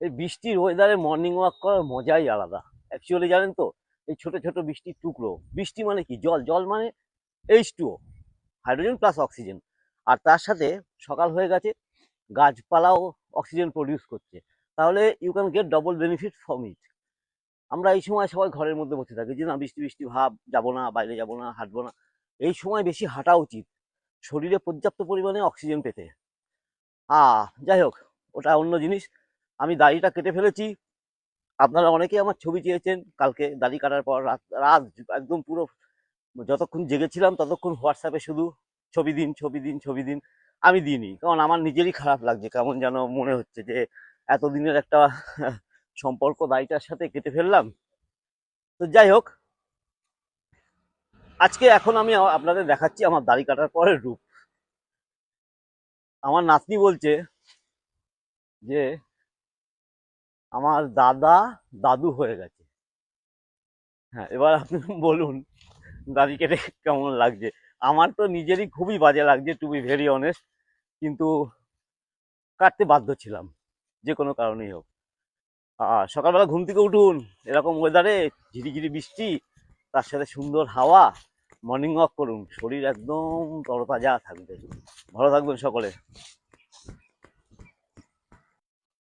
এই বৃষ্টির ওয়েদারে মর্নিং ওয়াক করার মজাই আলাদা। অ্যাকচুয়ালি জানেন তো, এই ছোট ছোট বৃষ্টির টুকরো, বৃষ্টি মানে কি, জল, জল মানে H2O, হাইড্রোজেন প্লাস অক্সিজেন। আর তার সাথে সকাল হয়ে গেছে, গাছপালাও অক্সিজেন প্রডিউস করছে, তাহলে you can get double benefit from it. আমরা এই সময় সবাই ঘরের মধ্যে বসে থাকি যে না, বৃষ্টি বৃষ্টি ভাব, যাবো না, বাইরে যাবো না, হাঁটবো না। এই সময় বেশি হাঁটা উচিত, শরীরে পর্যাপ্ত পরিমাণে অক্সিজেন পেতে। যাই হোক, ওটা অন্য জিনিস। আমি দাড়িটা কেটে ফেলেছি। আপনারা অনেকেই আমার ছবি চেয়েছেন। কালকে দাড়ি কাটার পর রাত রাত একদম পুরো, যতক্ষণ জেগেছিলাম ততক্ষণ হোয়াটসঅ্যাপে শুধু ছবি দিন, ছবি দিন, ছবি দিন। আমি দিইনি, কারণ আমার নিজেরই খারাপ লাগছে, কেমন যেন মনে হচ্ছে যে এতদিনের একটা সম্পর্ক দাড়িটার সাথে কেটে ফেললাম। তো যাই হোক, আজকে এখন আমি আপনাদের দেখাচ্ছি আমার দাড়ি কাটার পরের রূপ। আমার নাতনি বলছে যে আমার দাদা দাদু হয়ে গেছে। হ্যাঁ, এবার আপনি বলুন দাড়ি কেটে কেমন লাগছে। আমার তো নিজেরই খুবই বাজে লাগছে, টু বি ভেরি অনেস্ট, কিন্তু কাটতে বাধ্য ছিলাম, যে কোনো কারণেই হোক। সকালবেলা ঘুম থেকে উঠুন, এরকম ওয়েদারে, ঝিরিঝিরি বৃষ্টি, তার সাথে সুন্দর হাওয়া, মর্নিং ওয়াক করুন, শরীর একদম তরতাজা থাকবে। ভালো থাকবেন সকলে।